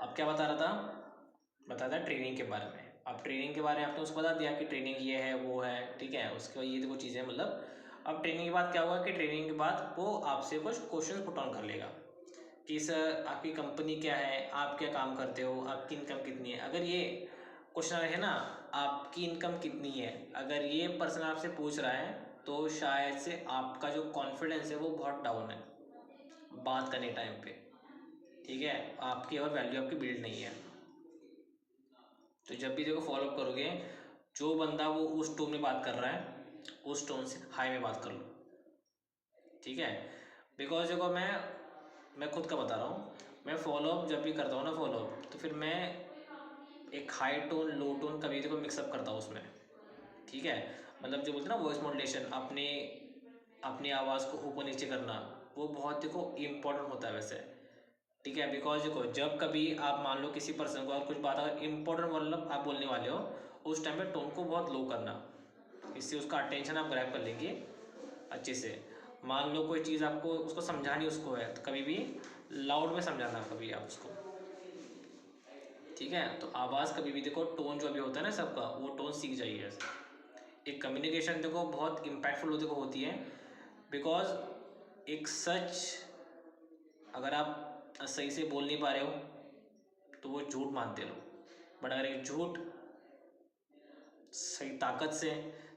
अब क्या बता रहा था, बता था ट्रेनिंग के बारे में। अब ट्रेनिंग के बारे में आपने उसको बता दिया कि ट्रेनिंग ये है वो है, ठीक है। उसके बाद ये देखो चीज़ें, मतलब अब ट्रेनिंग के बाद क्या होगा कि ट्रेनिंग के बाद वो आपसे कुछ क्वेश्चन पुट ऑन कर लेगा कि सर आपकी कंपनी क्या है, आप क्या काम करते हो, आपकी इनकम कितनी है। अगर ये क्वेश्चन है ना, आपकी इनकम कितनी है, अगर ये पर्सन आपसे पूछ रहा है तो शायद से आपका जो कॉन्फिडेंस है वो बहुत डाउन है बात करने टाइम पे, ठीक है। आपकी और वैल्यू आपकी बिल्ड नहीं है। तो जब भी देखो फॉलोअप करोगे, जो बंदा वो उस टोन में बात कर रहा है उस टोन से हाई में बात कर लो, ठीक है। बिकॉज देखो मैं खुद का बता रहा हूँ, मैं फॉलोअप जब भी करता हूँ ना फॉलोअप, तो फिर मैं एक हाई टोन लो टोन कभी देखो मिक्सअप करता हूँ उसमें, ठीक है। मतलब जो बोलते हैं ना वॉइस मॉड्यूलेशन, अपने अपनी आवाज़ को ऊपर नीचे करना, वो बहुत देखो इम्पोर्टेंट होता है वैसे, ठीक है। बिकॉज देखो जब कभी आप मान लो किसी पर्सन को और कुछ बात अगर इम्पोर्टेंट मतलब आप बोलने वाले हो, उस टाइम पे टोन को बहुत लो करना, इससे उसका अटेंशन आप ग्रैब कर लेंगे अच्छे से। मान लो कोई चीज़ आपको उसको समझानी उसको है, तो कभी भी लाउड में समझाना कभी आप उसको, ठीक है। तो आवाज़ कभी भी देखो टोन जो अभी होता है ना सबका, वो टोन सीख जाइए ऐसे। एक कम्युनिकेशन देखो बहुत इम्पैक्टफुल देखो होती है, बिकॉज एक सच अगर आप सही से बोल नहीं पा रहे हो तो वो झूठ मानते लोग, बट अगर एक झूठ सही ताकत से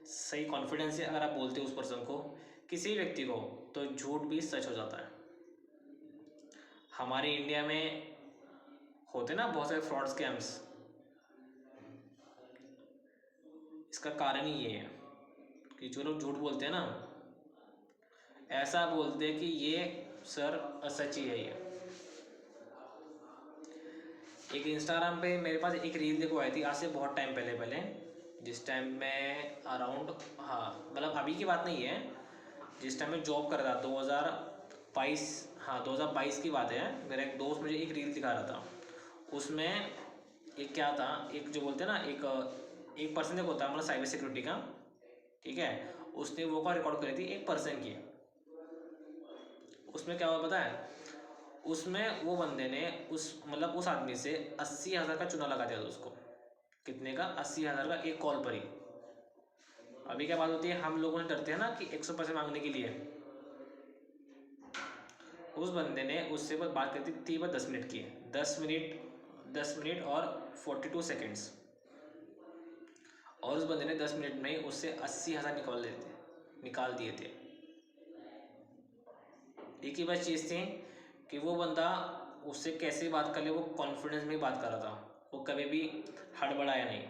सही कॉन्फिडेंस से अगर आप बोलते हो उस पर्सन को, किसी भी व्यक्ति को, तो झूठ भी सच हो जाता है। हमारे इंडिया में होते ना बहुत सारे फ्रॉड स्कैम्स, इसका कारण ही ये है कि जो लोग झूठ बोलते हैं ना, ऐसा बोलते हैं कि ये सर सच ही है ये। एक इंस्टाग्राम पे मेरे पास एक रील देखो आई थी आज से बहुत टाइम पहले पहले, जिस टाइम मैं अराउंड, हाँ मतलब अभी की बात नहीं है, जिस टाइम मैं जॉब कर रहा था 2022, हाँ 2022 की बात है। मेरा एक दोस्त मुझे एक रील दिखा रहा था, उसमें एक क्या था, एक जो बोलते हैं ना एक पर्सन एक होता है मतलब साइबर सिक्योरिटी का, ठीक है। उसने वो का रिकॉर्ड करी थी एक पर्सन की। उसमें क्या हुआ पता है, उसमें वो बंदे ने उस मतलब उस आदमी से 80,000 का चूना लगा दिया था उसको। कितने का? 80,000 का एक कॉल पर ही। अभी क्या बात होती है, हम लोगों ने डरते हैं ना कि 100 पैसे मांगने के लिए। उस बंदे ने उससे बस बात करती थी बस 10 मिनट की, 10 मिनट और 42 सेकेंड्स, और उस बंदे ने 10 मिनट में ही उससे 80,000 निकाल दिए थे। एक ही बस चीज़ थी कि वो बंदा उससे कैसे बात कर ले, वो कॉन्फिडेंस में ही बात कर रहा था, वो कभी भी हड़बड़ाया नहीं।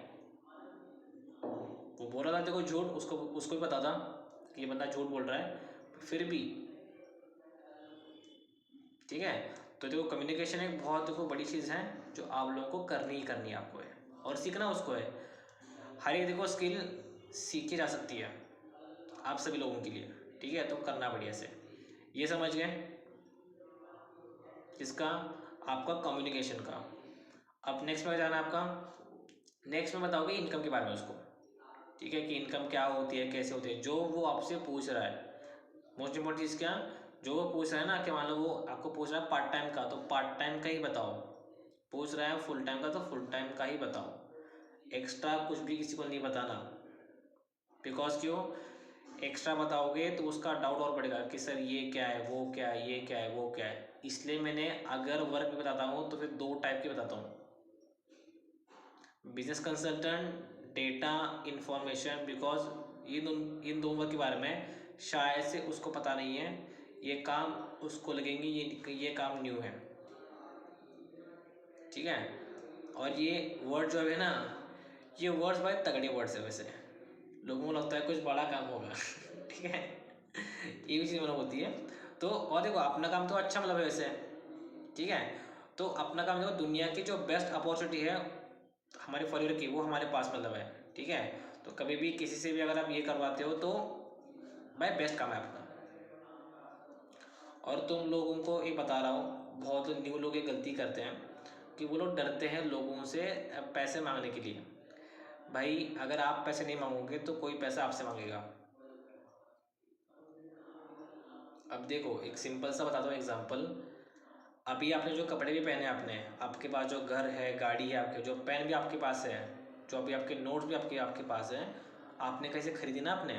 वो बोल रहा था देखो झूठ, उसको उसको भी पता था कि ये बंदा झूठ बोल रहा है, फिर भी, ठीक है। तो देखो कम्युनिकेशन एक बहुत देखो बड़ी चीज़ है जो आप लोगों को करनी ही करनी है, आपको है और सीखना उसको है। हर एक देखो स्किल सीखी जा सकती है आप सभी लोगों के लिए, ठीक है। तो करना बढ़िया से, ये समझ गए इसका, आपका कम्युनिकेशन का। अब नेक्स्ट में जाना आपका, नेक्स्ट में बताओगे इनकम के बारे में उसको, ठीक है, कि इनकम क्या होती है कैसे होती है, जो वो आपसे पूछ रहा है। मोस्ट इम्पोर्टेंट चीज़ क्या, जो वो पूछ रहा है ना, कि मान लो वो आपको पूछ रहा है पार्ट टाइम का, तो पार्ट टाइम का ही बताओ। पूछ रहा है फुल टाइम का, तो फुल टाइम का ही बताओ, एक्स्ट्रा कुछ भी किसी को नहीं बताना। बिकॉज क्यों, एक्स्ट्रा बताओगे तो उसका डाउट और बढ़ेगा कि सर ये क्या है, वो क्या है, ये क्या है, वो क्या है। इसलिए मैंने अगर वर्क भी बताता हूँ तो फिर दो टाइप के बताता हूँ, business consultant, data information. Because in दोनों के बारे में शायद से उसको पता नहीं है, ये काम उसको लगेंगे ये काम न्यू है, ठीक है। और ये वर्ड जो है ना, ये वर्ड्स भाई तगड़े वर्ड्स है वैसे, लोगों को लगता है कुछ बड़ा काम होगा ठीक है, ये भी चीज़ मतलब होती है। तो और देखो अपना काम तो अच्छा मतलब है वैसे, ठीक है। तो अपना काम देखो, दुनिया की जो बेस्ट अपॉर्चुनिटी है हमारे फॉरवर्ड की, वो हमारे पास मतलब है, ठीक है। तो कभी भी किसी से भी अगर आप ये करवाते हो तो भाई बेस्ट काम है आपका। और तुम लोगों को एक बता रहा हूँ, बहुत न्यू लोग ये गलती करते हैं कि वो लोग डरते हैं लोगों से पैसे मांगने के लिए। भाई अगर आप पैसे नहीं मांगोगे तो कोई पैसा आपसे मांगेगा। अब देखो एक सिंपल सा बताता हूँ एग्जांपल, अभी आपने जो कपड़े भी पहने आपने, आपके पास जो घर है, गाड़ी है, आपके जो पेन भी आपके पास है, जो अभी आपके नोट्स भी आपके आपके पास हैं, आपने कैसे खरीदी ना आपने,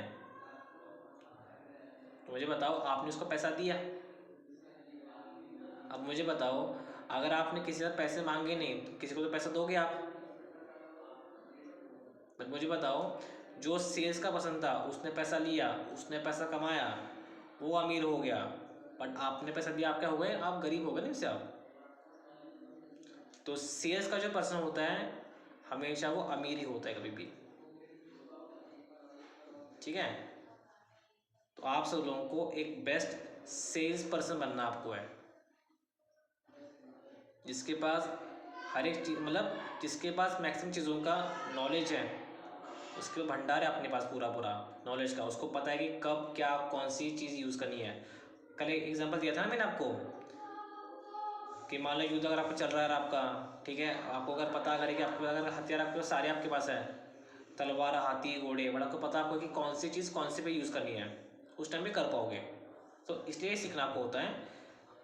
तो मुझे बताओ आपने उसको पैसा दिया। अब मुझे बताओ, अगर आपने किसी से पैसे मांगे नहीं तो किसी को तो पैसा दोगे आप। बट मुझे बताओ, जो सेल्स का पर्सन था उसने पैसा लिया, उसने पैसा कमाया, वो अमीर हो गया, बट आपने पैसा दिया, आप क्या हो गए, आप गरीब हो गए ना इससे आप। तो सेल्स का जो पर्सन होता है हमेशा वो अमीर ही होता है कभी भी, ठीक है। तो आप सब लोगों को एक बेस्ट सेल्स पर्सन बनना आपको है, जिसके पास हर एक चीज़ मतलब जिसके पास मैक्सिमम चीज़ों का नॉलेज है, उसके भंडार है अपने पास पूरा पूरा नॉलेज का, उसको पता है कि कब क्या कौन सी चीज़ यूज़ करनी है। कल एक एग्जांपल दिया था ना मैंने आपको कि मान लो युद्ध अगर आपको चल रहा है आपका, ठीक है, आपको अगर पता करें कि आपके अगर हथियार आपके पास सारे आपके पास है, तलवार, हाथी, घोड़े, बड़ा आपको पता आपको कि कौन सी चीज़ कौन से पे यूज़ करनी है, उस टाइम में कर पाओगे। तो इसलिए सीखना आपको होता है,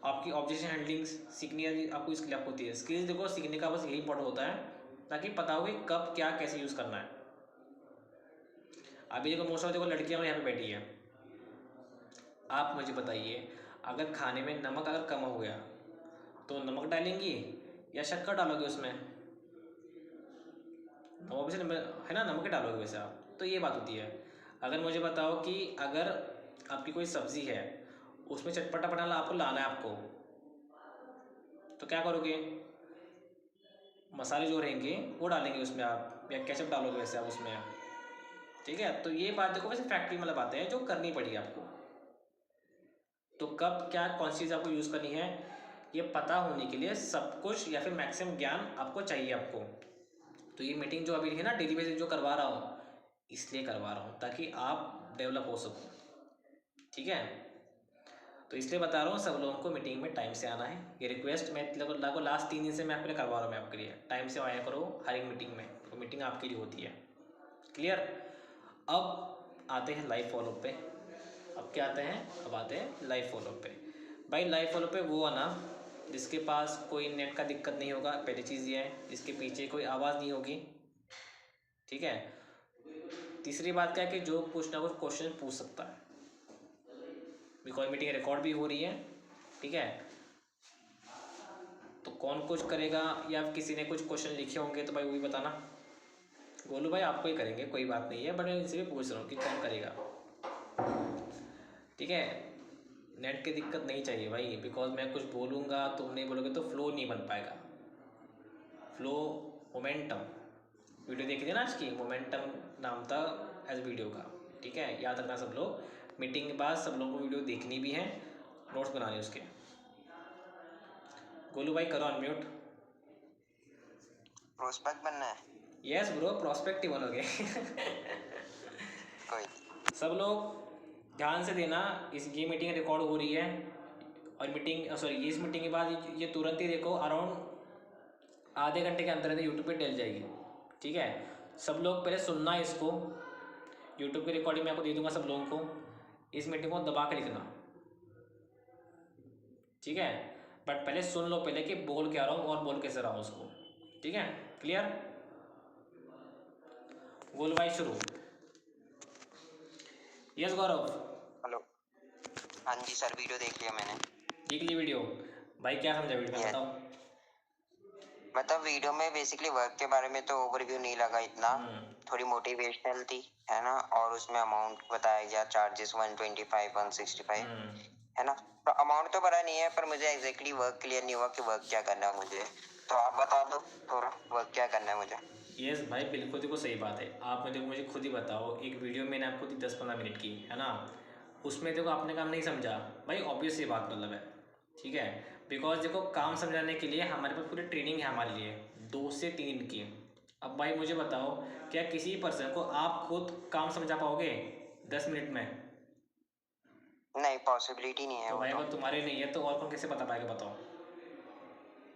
आपकी ऑब्जेक्शन हैंडलिंग सीखनी है आपको, इसके लिए आपको होती है स्किल्स। देखो सीखने का बस यही इंपॉर्टेंट होता है ताकि पता हो कि कब क्या कैसे यूज़ करना है। अभी देखो मोस्ट ऑफ देखो लड़कियाँ यहाँ पे बैठी है, आप मुझे बताइए अगर खाने में नमक अगर कम हो गया तो नमक डालेंगी या शक्कर डालोगे उसमें, नमक से है ना, नमक ही डालोगे वैसे आप। तो ये बात होती है। अगर मुझे बताओ कि अगर आपकी कोई सब्ज़ी है उसमें चटपटा बनाना आपको लाना है आपको, तो क्या करोगे, मसाले जो रहेंगे वो डालेंगे उसमें आप, या केचप डालोगे वैसे आप उसमें, ठीक है। तो ये बात देखो वैसे फैक्ट्री मतलब बातें हैं जो करनी पड़ी आपको। तो कब क्या कौन सी चीज़ आपको यूज़ करनी है ये पता होने के लिए सब कुछ या फिर मैक्सिमम ज्ञान आपको चाहिए आपको। तो ये मीटिंग जो अभी है ना डेली बेसिस जो करवा रहा हूँ, इसलिए करवा रहा हूँ ताकि आप डेवलप हो सको, ठीक है। तो इसलिए बता रहा हूँ सब लोगों को मीटिंग में टाइम से आना है, ये रिक्वेस्ट मैं लगभग लास्ट 3 दिन से मैं आपके लिए करवा रहा हूँ, मैं आपके लिए टाइम से आया करो हर एक मीटिंग में, तो मीटिंग आपके लिए होती है, क्लियर। अब आते हैं लाइव फॉलो पे। अब क्या आते हैं, अब आते हैं लाइव फॉलो पे। भाई लाइव फॉलो पे वो आना जिसके पास कोई नेट का दिक्कत नहीं होगा, पहली चीज़ ये है, जिसके पीछे कोई आवाज़ नहीं होगी, ठीक है। तीसरी बात क्या है कि जो कुछ ना कुछ क्वेश्चन पूछ सकता है, बिकॉज मीटिंग रिकॉर्ड भी हो रही है, ठीक है। तो कौन कुछ करेगा या किसी ने कुछ क्वेश्चन लिखे होंगे तो भाई वो भी बताना। गोलू भाई आपको ही करेंगे कोई बात नहीं है, बट मैं इनसे भी पूछ रहा हूँ कि कौन करेगा, ठीक है। नेट की दिक्कत नहीं चाहिए भाई, बिकॉज मैं कुछ बोलूँगा तुम नहीं बोलोगे तो फ्लो नहीं बन पाएगा। फ्लो, मोमेंटम, वीडियो देखी थी ना आज की, मोमेंटम नाम था एज वीडियो का, ठीक है। याद रखना सब लोग, मीटिंग के बाद सब लोगों को वीडियो देखनी भी है, नोट्स बनाने उसके। गोलू भाई करो अनम्यूट। प्रोस्पेक्ट बनना है। यस ब्रो, प्रोस्पेक्ट ही बनोगे। कोई सब लोग ध्यान से देना, ये मीटिंग रिकॉर्ड हो रही है, और मीटिंग सॉरी इस मीटिंग के बाद ये तुरंत ही देखो अराउंड आधे घंटे के अंदर यूट्यूब पे डल जाएगी, ठीक है। सब लोग पहले सुनना इसको, यूट्यूब की रिकॉर्डिंग मैं आपको दे दूंगा सब लोगों को, इस मीटिंग को दबा के लिखना, ठीक है। बट पहले सुन लो पहले कि बोल क्या रहा हूँ और बोल कैसे रहा हूँ उसको, ठीक है, क्लियर। गोल भाई शुरू। यस गौरव। हेलो। हाँ जी सर, वीडियो देख लिया मैंने। देख ली वीडियो, भाई क्या समझा वीडियो में Yes. बताओ। मतलब वीडियो में बेसिकली वर्क के बारे में तो ओवरव्यू नहीं लगा इतना, थोड़ी मोटिवेशनल थी है ना, और उसमें अमाउंट बताया गया, चार्जेस 125 165 है ना। तो अमाउंट तो बड़ा नहीं है, पर मुझे एग्जैक्टली वर्क क्लियर नहीं हुआ कि वर्क क्या करना है मुझे, तो आप बता दो थोड़ा वर्क क्या करना है मुझे। यस भाई बिल्कुल, देखो सही बात है। आप मुझे खुद ही बताओ, एक वीडियो मैंने आपको दी 10-15 मिनट की है ना, उसमें देखो आपने काम नहीं समझा, भाई ऑब्वियस ये बात मतलब है, ठीक है। बिकॉज देखो काम समझाने के लिए हमारे पास पूरी ट्रेनिंग है हमारे लिए 2 से 3 दिन की। अब भाई मुझे बताओ, क्या किसी पर्सन को आप खुद काम समझा पाओगे 10 मिनट में? नहीं, पॉसिबिलिटी नहीं है तो वो भाई तो। अगर तुम्हारे नहीं है तो और कौन कैसे बता पाएगा बताओ।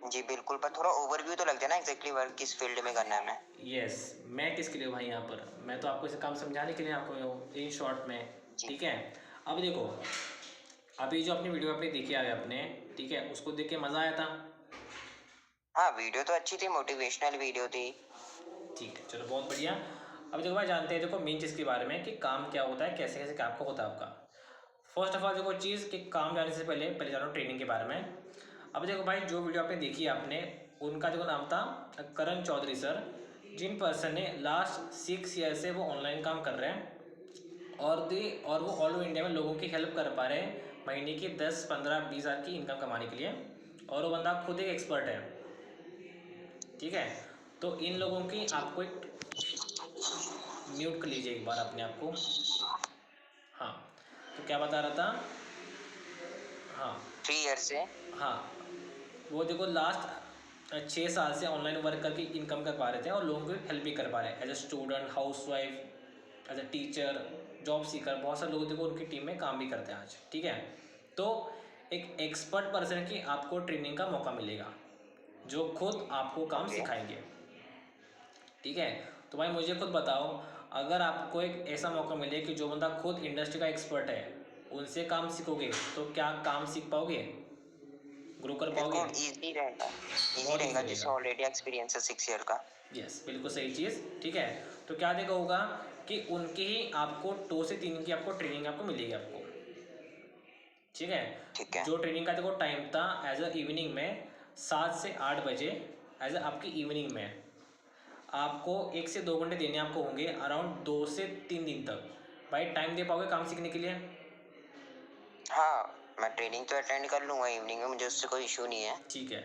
जी बिल्कुल, पर थोड़ा ओवरव्यू तो लग जाए ना, एग्जैक्टली वर्क किस फील्ड में करना है हमें। यस, मैं किसके लिए हूँ भाई यहाँ पर, मैं तो आपको इसे काम समझाने के लिए आपको हूँ इन शॉर्ट में, जी ठीक है। अब देखो, अभी जो अपनी वीडियो आपने देखी है आपने, ठीक है, उसको देख के मज़ा आया था। हाँ वीडियो तो अच्छी थी, मोटिवेशनल वीडियो थी। ठीक है, चलो बहुत बढ़िया। अब देखो भाई जानते हैं देखो मेन चीज़ के बारे में कि काम क्या होता है, कैसे कैसे काम का होता है आपका। फर्स्ट ऑफ ऑल देखो चीज़ कि काम जाने से पहले पहले जानो ट्रेनिंग के बारे में। अब देखो भाई जो वीडियो आपने देखी आपने, उनका देखो नाम था करण चौधरी सर, जिन पर्सन ने लास्ट 6 ईयर से वो ऑनलाइन काम कर रहे हैं और वो ऑल ओवर इंडिया में लोगों की हेल्प कर पा रहे हैं महीने की 10, 15, 20 हज़ार की इनकम कमाने के लिए। और वो बंदा खुद एक एक्सपर्ट है, ठीक है। तो इन लोगों की आपको एक म्यूट कर लीजिए एक बार अपने आप को। हाँ, तो क्या बता रहा था। हाँ 3 ईयर से। हाँ, वो देखो लास्ट 6 साल से ऑनलाइन वर्क करके इनकम कर पा रहे थे और लोगों की हेल्प भी कर पा रहे हैं as a student, housewife, as a teacher, job seeker. बहुत सारे लोग देखो उनकी टीम में काम भी करते हैं आज, ठीक है। तो एक एक्सपर्ट पर्सन की आपको ट्रेनिंग का मौका मिलेगा जो खुद आपको काम ओके। सिखाएंगे, ठीक है। तो भाई मुझे खुद बताओ, अगर आपको एक ऐसा मौका मिले कि जो बंदा खुद इंडस्ट्री का एक्सपर्ट है उनसे काम सीखोगे तो क्या काम सीख पाओगे, ग्रो कर पाओगे? बिल्कुल इजी रहेगा, इजी बहुत ईजी रहेगा रहेगा। जिससे ऑलरेडी एक्सपीरियंस है 6 ईयर का। यस, बिल्कुल सही चीज़, ठीक है। तो क्या देखा होगा कि उनकी ही आपको 2 से 3 की आपको ट्रेनिंग आपको मिलेगी आपको, ठीक है। ठीक है। जो ट्रेनिंग का देखो टाइम था एज अ इवनिंग में 7 से 8 बजे, एज अ आपकी इवनिंग में आपको 1 से 2 घंटे देने आपको होंगे, अराउंड 2 से 3 दिन तक। भाई टाइम दे पाओगे काम सीखने के लिए? हाँ मैं ट्रेनिंग तो अटेंड कर लूंगा इवनिंग में, मुझे उससे कोई इशू नहीं है। ठीक है।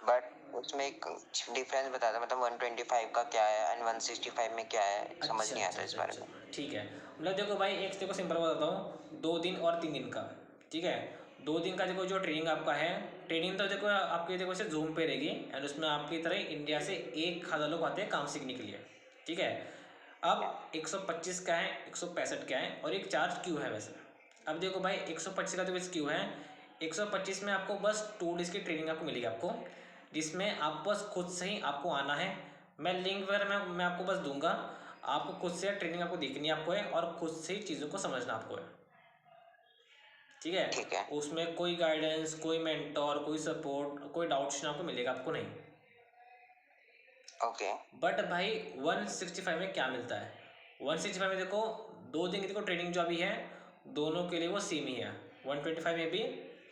बट उसमें एक डिफरेंस बता दो, मतलब 125 का क्या है एंड 165 में क्या है, समझ अच्छा नहीं अच्छा आता इस अच्छा बारे अच्छा, में। ठीक है। मतलब देखो भाई एक देखो सिंपल बताता हूँ, 2 दिन और 3 दिन का, ठीक है। 2 दिन का देखो जो ट्रेनिंग आपका है, ट्रेनिंग तो देखो आपकी देखो से जूम पे रहेगी एंड उसमें आपकी तरह इंडिया से 1,000 लोग आते हैं काम सीखने के लिए, ठीक है। अब 125 का है, 165 का है और एक चार्ज क्यों है वैसे। अब देखो भाई 125 का तो वैसे क्यों है, 125 में आपको बस 2 डेज़ की ट्रेनिंग आपको मिलेगी आपको, जिसमें आप बस खुद से ही आपको आना है। मैं लिंक वगैरह मैं आपको बस दूंगा, आपको खुद से ट्रेनिंग आपको देखनी आपको है और खुद से ही चीज़ों को समझना आपको है, ठीक है। ठीक है। उसमें कोई गाइडेंस, कोई मेंटोर, कोई सपोर्ट, कोई डाउट्स आपको मिलेगा आपको नहीं। ओके। बट भाई 165 में क्या मिलता है, 165 में देखो 2 दिन की देखो ट्रेनिंग जो अभी है दोनों के लिए वो सेम ही है, 125 में भी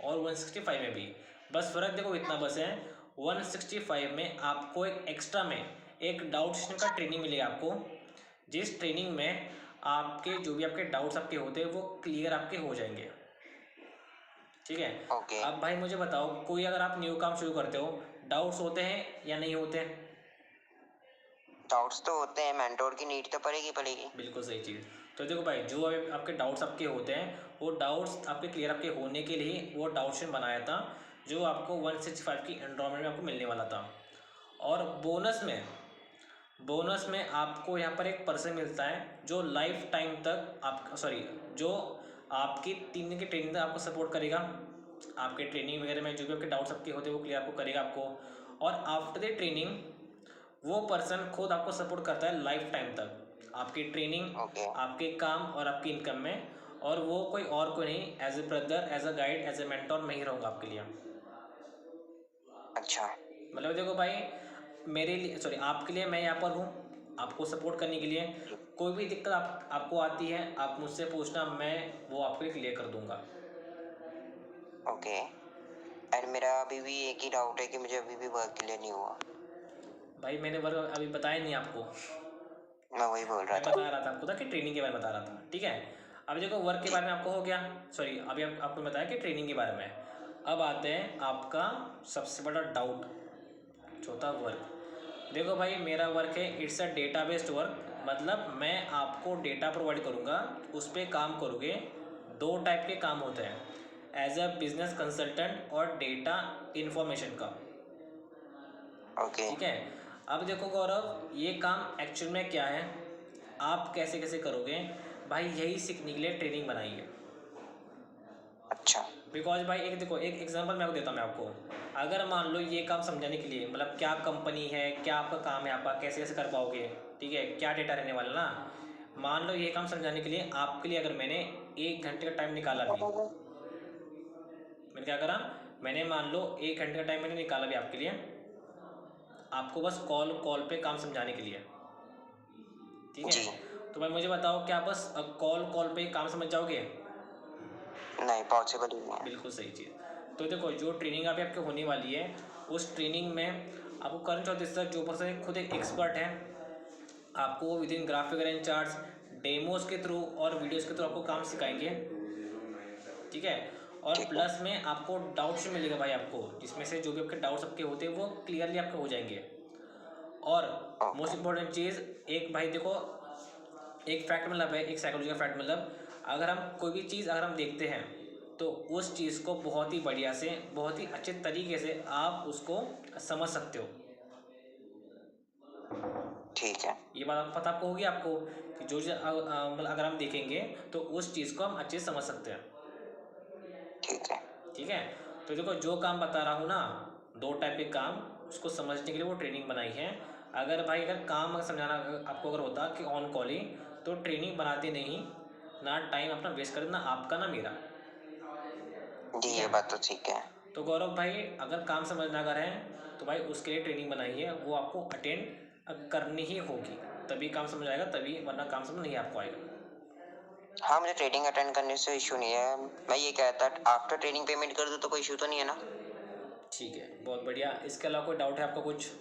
और 165 में भी। बस फ़र्क देखो इतना बस है, 165 में आपको एक एक्स्ट्रा में एक डाउट सेशन का ट्रेनिंग मिलेगा आपको, जिस ट्रेनिंग में आपके जो भी आपके डाउट्स आपके होते हैं वो क्लियर आपके हो जाएंगे, ठीक है। ओके। अब भाई मुझे बताओ, कोई अगर आप न्यू काम शुरू करते हो डाउट्स होते हैं या नहीं होते हैं? डाउट्स तो होते हैं, मेंटोर की नीड तो पड़ेगी। बिल्कुल सही चीज़। तो देखो भाई जो अभी आपके डाउट्स आपके होते हैं वो डाउट्स आपके क्लियर आपके होने के लिए ही वो डाउट्शन बनाया था जो आपको 165 की एनरोलमेंट में आपको मिलने वाला था। और बोनस में आपको यहाँ पर एक पर्सन मिलता है जो लाइफ टाइम तक आप सॉरी जो आपकी 3 दिन की ट्रेनिंग तक आपको सपोर्ट करेगा, आपके ट्रेनिंग वगैरह में जो भी आपके डाउट्स आपके होते हैं वो क्लियर आपको करेगा आपको। और आफ्टर द ट्रेनिंग वो पर्सन खुद आपको सपोर्ट करता है लाइफ टाइम तक, आपकी ट्रेनिंग, ओके। आपके काम और आपकी इनकम में। और वो कोई नहीं, as a brother, as a guide, as a mentor मैं ही रहूँगा आपके लिए। अच्छा। मतलब देखो भाई मेरे लिए सॉरी आपके लिए मैं यहाँ पर हूँ आपको सपोर्ट करने के लिए। कोई भी दिक्कत आपको आती है आप मुझसे पूछना, मैं वो आपके लिए क्लियर कर दूंगा। ओके। एंड मेरा अभी भी एक ही डाउट है कि मुझे अभी भी वर्क क्लियर नहीं हुआ। भाई मैंने वर्क अभी बताया नहीं आपको, मैं वही बोल रहा मैं था। बता रहा था आपको था कि ट्रेनिंग के बारे में बता रहा था, ठीक है। अब देखो वर्क के ठीक। बारे में आपको हो गया, सॉरी अभी आपको बताया कि ट्रेनिंग के बारे में। अब आते हैं आपका सबसे बड़ा डाउट, चौथा वर्क। देखो भाई मेरा वर्क है it's a data based work, मतलब मैं आपको डेटा प्रोवाइड करूँगा, उस पर काम करोगे। 2 टाइप के काम होते हैं, एज अ बिजनेस कंसल्टेंट और डेटा इन्फॉर्मेशन का, ओके। ठीक है। अब देखो गौरव ये काम एक्चुअल में क्या है, आप कैसे कैसे करोगे, भाई यही सीखने के लिए ट्रेनिंग बनाई है। अच्छा। बिकॉज भाई एक देखो एक एग्जांपल मैं आपको देता हूँ मैं आपको, अगर मान लो ये काम समझाने के लिए मतलब क्या कंपनी है, क्या आपका काम है, आपका कैसे कैसे कर पाओगे, ठीक है, क्या डेटा रहने वाला ना। मान लो ये काम समझाने के लिए आपके लिए अगर मैंने 1 घंटे का टाइम निकाला भी, मैंने क्या करा मैंने मान लो 1 घंटे का टाइम मैंने निकाला भी आपके लिए, आपको बस कॉल पे काम समझाने के लिए, ठीक है। जी तो भाई मुझे बताओ, क्या बस कॉल पे काम समझ जाओगे? नहीं, पॉसिबल ही नहीं है। बिल्कुल सही चीज़। तो देखो, जो ट्रेनिंग अभी आपकी होने वाली है, उस ट्रेनिंग में आपको करण चौधरी सर, जो पर्सन खुद एक एक्सपर्ट है, आपको with in graphic and charts, demos के थ्रू और वीडियोस के थ्रू आपको काम सिखाएंगे, ठीक है। और ठीक है। प्लस में आपको डाउट्स मिलेगा भाई आपको, जिसमें से जो भी आपके डाउट्स आपके होते हैं वो क्लियरली आपके हो जाएंगे। और मोस्ट ओके। इम्पॉर्टेंट चीज़, एक भाई देखो, एक फैक्ट मतलब है, एक साइकोलॉजी का फैक्ट मतलब, अगर हम कोई भी चीज़ अगर हम देखते हैं तो उस चीज़ को बहुत ही बढ़िया से, बहुत ही अच्छे तरीके से आप उसको समझ सकते हो। ठीक है। ये बात आपको पता आपको होगी आपको, कि जो चीज़ मतलब अगर हम देखेंगे तो उस चीज़ को हम अच्छे से समझ सकते हैं, ठीक है। ठीक है। तो देखो, जो काम बता रहा हूँ ना, 2 टाइप के काम, उसको समझने के लिए वो ट्रेनिंग बनाई है। अगर भाई अगर काम समझाना आपको अगर होता कि ऑन कॉल ही, तो ट्रेनिंग बनाते नहीं, ना टाइम अपना वेस्ट कर, ना आपका ना मेरा, जी, ठीक ये है। बात तो ठीक है। तो गौरव भाई, अगर काम समझना अगर है तो भाई उसके लिए ट्रेनिंग बनाई है, वो आपको अटेंड करनी ही होगी, तभी काम समझ आएगा, तभी, वरना काम समझ नहीं आपको आएगा। हाँ, मुझे ट्रेनिंग अटेंड करने से इशू नहीं है। मैं ये कहता, आफ्टर ट्रेनिंग पेमेंट कर दूँ तो कोई इशू तो नहीं है ना? ठीक है, बहुत बढ़िया। इसके अलावा कोई डाउट है आपका कुछ?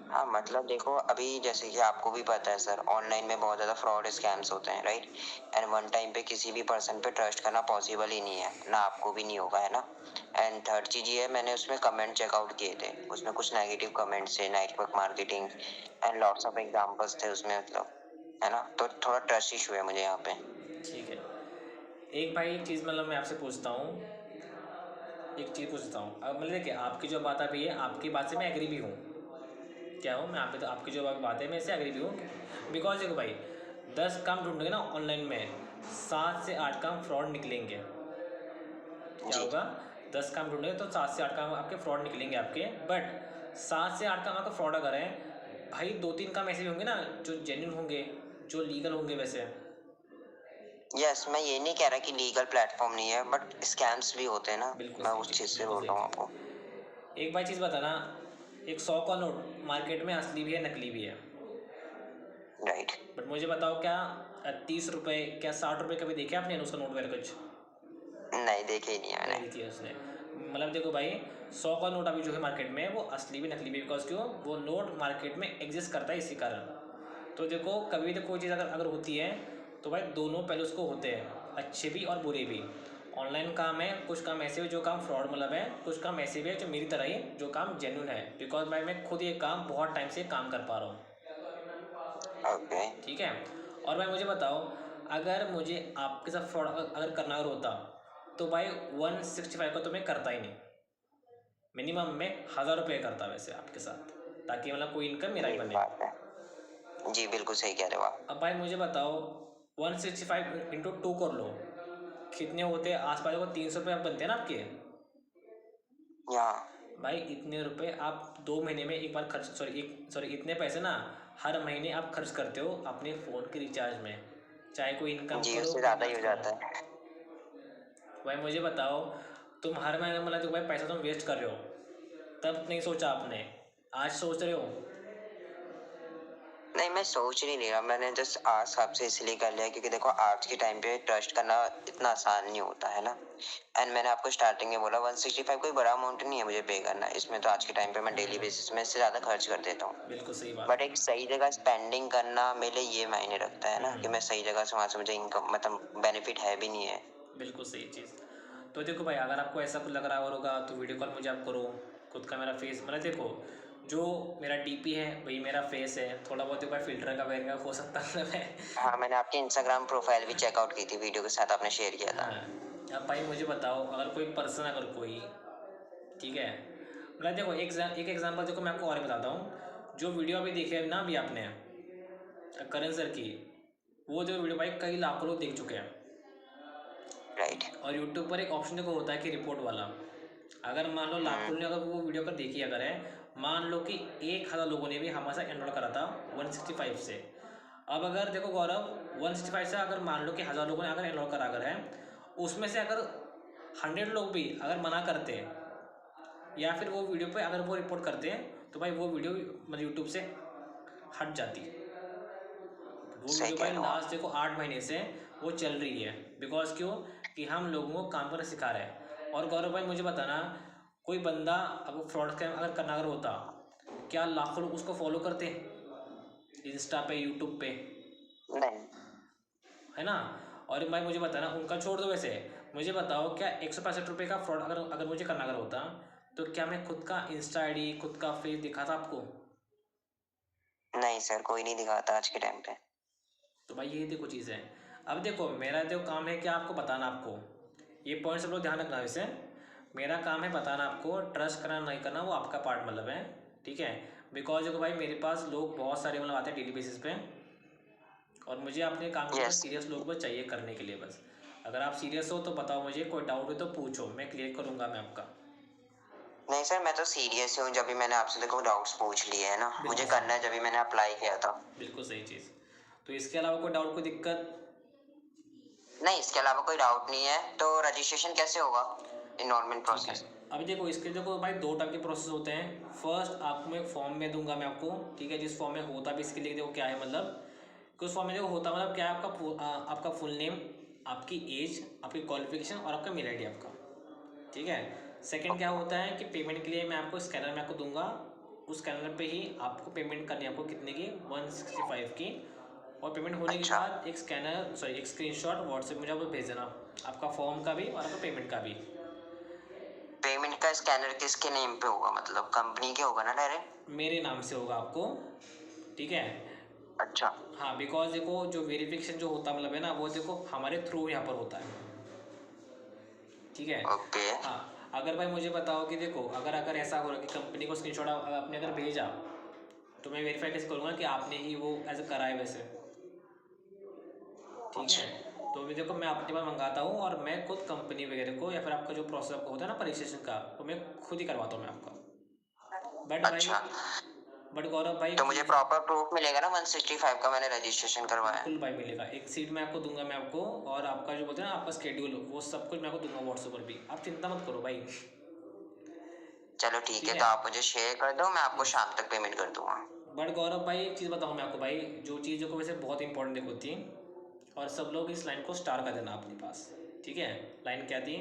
हाँ, मतलब देखो, अभी जैसे कि आपको भी पता है सर, ऑनलाइन में बहुत ज़्यादा फ्रॉड स्कैम्स होते हैं, राइट? एंड वन टाइम पे किसी भी पर्सन पे ट्रस्ट करना पॉसिबल ही नहीं है, ना आपको भी नहीं होगा, है ना? एंड थर्ड चीज़ ये है, मैंने उसमें कमेंट चेकआउट किए थे, उसमें कुछ नेगेटिव कमेंट्स थे, network marketing and lots of examples थे उसमें, मतलब, है ना? तो थोड़ा ट्रस्ट इशू है मुझे यहाँ पे। ठीक है। एक भाई एक चीज़ मतलब मैं आपसे पूछता हूँ, एक चीज़ पूछता हूँ, अब मतलब देखिए, आपकी जो बात अभी है, आपकी बात से मैं एग्री भी हूँ, क्या हूँ मैं, आप तो आपकी जो बात है मैं इससे एग्री भी हूँ, बिकॉज देखो भाई, 10 काम ढूंढेंगे ना ऑनलाइन में, 7 से 8 काम फ्रॉड निकलेंगे। क्या जी। होगा? 10 काम ढूंढेंगे तो 7 से 8 काम आपके फ्रॉड निकलेंगे आपके, बट 7 से 8 काम आपका फ्रॉड अगर है, भाई 2-3 काम ऐसे भी होंगे ना जो जेन्युइन होंगे, जो लीगल होंगे वैसे। यस, मैं ये नहीं कह रहा कि लीगल प्लेटफॉर्म नहीं है, बट स्कैम्स भी होते हैं ना। बिल्कुल मैं सही उस चीज़, चीज़ से बिल्कुल बोल सही रहा हूँ आपको। चीज़। एक भाई चीज़ बताना, एक 100 का नोट मार्केट में असली भी है, नकली भी है, राइट। बट मुझे बताओ, क्या 30 रुपये, क्या 60 रुपये कभी देखे आपने उसका नोट वगैरह कुछ? नहीं, देखे ही नहीं है नहीं मैंने। देखी है उसने। मतलब देखो भाई, 100 का नोट अभी जो है मार्केट में, वो असली भी नकली भी, बिकॉज क्यों, वो नोट मार्केट में एग्जिस्ट करता है इसी कारण। तो देखो, कभी तो कोई चीज़ अगर अगर होती है, तो भाई दोनों पहले उसको होते हैं, अच्छे भी और बुरे भी। ऑनलाइन काम है, कुछ काम ऐसे भी जो काम फ्रॉड मतलब है, कुछ काम ऐसे भी है जो मेरी तरह ही जो काम जेन्युइन है, बिकॉज मैं खुद ये काम बहुत टाइम से काम कर पा रहा हूँ, ओके। ठीक है। और भाई मुझे बताओ, अगर मुझे आपके साथ फ्रॉड अगर करना अगर होता, तो भाई 165 का तो मैं करता ही नहीं, मिनिमम मैं 1000 रुपये करता वैसे आपके साथ, ताकि मतलब कोई इनकम मेरा ही ये भी बने। बात है। जी, बिल्कुल सही कह रहे हो आप। अब भाई मुझे बताओ, 165 × 2 कर लो, कितने होते हैं आसपास को, 300 रुपये आप बनते हैं ना आपके। यहाँ। भाई इतने रुपए आप 2 महीने में एक बार खर्च, सॉरी इतने पैसे ना हर महीने आप खर्च करते हो अपने फ़ोन के रिचार्ज में, चाहे कोई इनकम जी, करो उससे कोई ज़्यादा ना ही हो करो। जाता है। भाई मुझे बताओ, तुम हर महीने मतलब देखो भाई, पैसा तुम वेस्ट कर रहे हो, तब नहीं सोचा आपने, आज सोच रहे हो? नहीं, मैं सोच नहीं रहा, मैंने जस्ट आज आपसे इसलिए कर लिया क्योंकि देखो, आज के टाइम पे ट्रस्ट करना इतना आसान नहीं होता, है ना? एंड मैंने आपको स्टार्टिंग में बोला 165 कोई बड़ा अमाउंट नहीं है मुझे पे करना, इसमें तो आज के टाइम पे मैं डेली बेसिस में इससे ज़्यादा खर्च कर देता हूँ। बिल्कुल सही बात बट है। एक सही जगह स्पेंडिंग करना मेरे लिए ये मायने रखता है ना, कि मैं सही जगह से वहाँ से मुझे इनकम, मतलब बेनिफिट है भी नहीं है। बिल्कुल सही चीज़। तो देखो भाई, अगर आपको ऐसा कुछ लग रहा होगा तो वीडियो कॉल मुझे आप करो, खुद का मेरा फेस मतलब देखो, जो मेरा डीपी है वही मेरा फेस है, थोड़ा बहुत एक बार फिल्टर का वगैरह हो सकता है। हाँ, मैंने आपकी इंस्टाग्राम प्रोफाइल भी चेकआउट की थी, वीडियो के साथ आपने शेयर किया था। हाँ। अब भाई मुझे बताओ, अगर कोई पर्सन अगर कोई, ठीक है, मतलब देखो एक एग्जांपल देखो मैं आपको और बताता हूँ, जो वीडियो अभी देखी है ना अभी आपने करण सर की, वो जो वीडियो भाई कई लाखों लोग देख चुके हैं। राइट। और यूट्यूब पर एक ऑप्शन देखो होता है कि रिपोर्ट वाला, अगर मान लो लाखों ने अगर वो वीडियो कर देखी अगर है, मान लो कि 1000 लोगों ने भी हमारे साथ एनरोल करा था 165 से। अब अगर देखो गौरव, 165 से अगर मान लो कि 1000 लोगों ने अगर एनरोल करा अगर है, उसमें से अगर 100 लोग भी अगर मना करते हैं या फिर वो वीडियो पे अगर वो रिपोर्ट करते हैं तो भाई वो वीडियो मतलब यूट्यूब से हट जाती है। वो सही वीडियो कह भाई रहे हो आप। लास्ट देखो 8 महीने से वो चल रही है। बिकॉज क्यों कि हम लोगों को काम करना सिखा रहे हैं। और गौरव भाई मुझे बताना, कोई बंदा अगर फ्रॉड स्कैम अगर करना अगर होता, क्या लाखों लोग उसको फॉलो करते इंस्टा पे यूट्यूब पे, नहीं है ना। और भाई मुझे बताना, उनका छोड़ दो वैसे, मुझे बताओ क्या 165 रुपये का फ्रॉड अगर अगर मुझे करना अगर होता तो क्या मैं खुद का इंस्टा आईडी खुद का फेस दिखाता आपको? नहीं सर, कोई नहीं दिखाता आज के टाइम पे। तो भाई ये देखो चीज़ है। अब देखो मेरा देखो काम है कि आपको बताना, आपको ये पॉइंट सब लोग ध्यान रखना। वैसे मेरा काम है बताना आपको, ट्रस्ट करना नहीं करना वो आपका पार्ट मतलब है, ठीक है। बिकॉज देखो भाई मेरे पास लोग बहुत सारे मतलब आते हैं डेली बेसिस पे, और मुझे अपने काम के लिए बस यस। सीरियस लोग बस चाहिए करने के लिए बस। अगर आप सीरियस हो तो बताओ, मुझे कोई डाउट हो तो पूछो, मैं क्लियर करूँगा मैं आपका। नहीं सर, मैं तो सीरियस हूँ, जब भी मैंने आपसे देखो डाउट्स पूछ लिए है ना, मुझे बिल्कुल करना है, सही, जब भी मैंने अप्लाई किया था। बिल्कुल सही चीज़। तो इसके अलावा कोई डाउट कोई दिक्कत? नहीं, इसके अलावा कोई डाउट नहीं है। तो रजिस्ट्रेशन कैसे होगा, इन नॉर्मल ठीक है। प्रोसेस? अभी देखो इसके देखो भाई 2 टाइप के प्रोसेस होते हैं। फर्स्ट आपको मैं एक फॉर्म में दूंगा मैं आपको, ठीक है। जिस फॉर्म में होता भी इसके लिए देखो क्या है मतलब कि उस फॉर्म में देखो होता मतलब क्या है, आपका फुल नेम, आपकी एज, आपकी क्वालिफिकेशन और आपका मेल आईडी आपका, ठीक है। सेकंड क्या ओके। होता है कि पेमेंट के लिए मैं आपको स्कैनर में आपको दूंगा, उस स्कैनर पे ही आपको पेमेंट करनी है, आपको कितने की 165 की। और पेमेंट होने के अच्छा। बाद एक स्कैनर सॉरी एक स्क्रीनशॉट व्हाट्सएप में आपको भेज देना, आपका फॉर्म का भी और आपका पेमेंट का भी। पेमेंट का स्कैनर किसके नेम पे होगा, मतलब कंपनी के होगा ना डायरेक्ट? मेरे नाम से होगा आपको, ठीक है। अच्छा। हाँ बिकॉज देखो जो वेरिफिकेशन जो होता मतलब है ना वो देखो हमारे थ्रू यहाँ पर होता है, ठीक है। ओके। हाँ अगर भाई मुझे बताओ कि देखो अगर अगर ऐसा हो रहा कि कंपनी को स्क्रीनशॉट आपने अगर भेजा तो मैं वेरीफाई कैसे करूँगा कि आपने ही वो ऐसे करा है वैसे, ठीक है। तो भी देखो मैं अपने पास मंगाता हूँ और मैं खुद कंपनी वगैरह को या फिर आपका जो प्रोसेस आपका होता है ना रजिस्ट्रेशन का, तो मैं खुद ही करवाता हूँ मैं आपका। बट भाई, अच्छा, बट गौरव भाई तो एक मुझे चीज़, प्रॉपर प्रूफ मिलेगा ना 165 का मैंने रजिस्ट्रेशन करवाया है? बिल्कुल भाई मिलेगा। एक सीट मैं आपको दूंगा मैं आपको, और आपका जो बोलते हैं ना आपका स्केड्यूल वो सब कुछ मैं आपको दूंगा व्हाट्सएप पर भी, आप चिंता मत करो भाई, चलो ठीक ठीक है, है। तो आप मुझे शेयर कर दो, मैं आपको यस। शाम तक पेमेंट कर दूंगा। बट गौरव भाई एक चीज़ बताऊँ मैं आपको भाई, जो चीज़ों को वैसे बहुत इंपॉर्टेंट देखो होती है, और सब लोग इस लाइन को स्टार कर देना अपने पास, ठीक है। लाइन क्या थी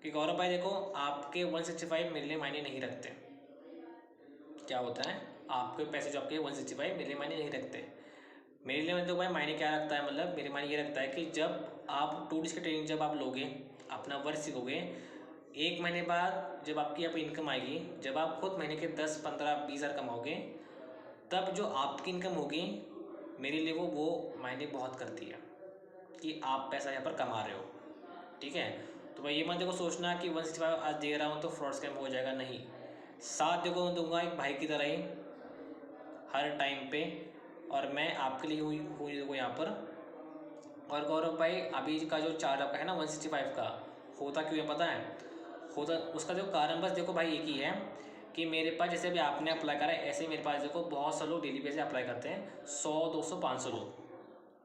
कि गौरव भाई देखो आपके 165 मेरे लिए मायने नहीं रखते। क्या होता है, आपके पैसे जो आपके 165 मेरे लिए मायने नहीं रखते। मेरे लिए मतलब भाई मायने क्या रखता है, मतलब मेरे मायने ये रखता है कि जब आप 2 डेज़ की ट्रेनिंग जब आप लोगे, अपना वर्क सीखोगे, 1 महीने बाद जब आपकी यहाँ पे इनकम आएगी, जब आप खुद महीने के 10 15 20 हज़ार कमाओगे, तब जो आपकी इनकम होगी मेरे लिए वो मायने बहुत करती है कि आप पैसा यहाँ पर कमा रहे हो, ठीक है। तो भाई ये मत देखो सोचना कि 165 आज दे रहा हूँ तो फ्रॉड स्कैम हो जाएगा, नहीं। साथ देखो मैं दूंगा एक भाई की तरह ही हर टाइम पे, और मैं आपके लिए हुई देखो यहाँ पर। और गौरव भाई अभी का जो चार्ज आपका है ना 165 का, होता क्यों है पता है? होता उसका जो कारण बस देखो भाई एक ही है कि मेरे पास जैसे अभी आपने अप्लाई करा है ऐसे ही मेरे पास देखो बहुत से लोग डेली बेसिस अप्लाई करते हैं, 100 200 500 लोग,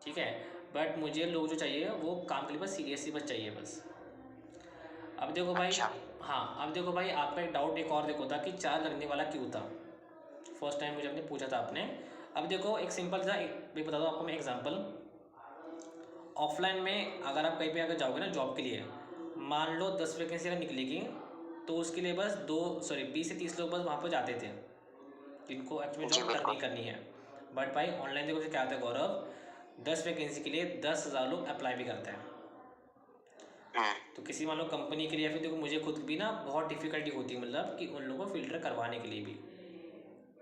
ठीक है। बट मुझे लोग जो चाहिए वो काम के लिए बस सीरियस ही बस चाहिए बस। अब देखो भाई, अच्छा। हाँ अब देखो भाई आपका एक डाउट एक और देखो था कि चार्ज लगने वाला क्यों था, फर्स्ट टाइम मुझे आपने पूछा था आपने। अब देखो एक सिंपल सा एक बता दो आपको मैं एग्जांपल। ऑफलाइन में अगर आप कहीं पे अगर जाओगे ना जॉब के लिए, मान लो 10 वैकेंसी अगर निकलेगी तो उसके लिए बस 20 से 30 लोग बस वहाँ पर जाते थे जिनको एक्चुअली जी जॉब करनी बिल्कुल। करनी है। बट भाई ऑनलाइन देखो क्या होता है गौरव, 10 वैकेंसी के लिए 10,000 लोग अप्लाई भी करते हैं। हम्म। तो किसी मान लो कंपनी के लिए या फिर देखो मुझे खुद भी ना बहुत डिफ़िकल्टी होती है मतलब कि उन लोगों को फ़िल्टर करवाने के लिए भी,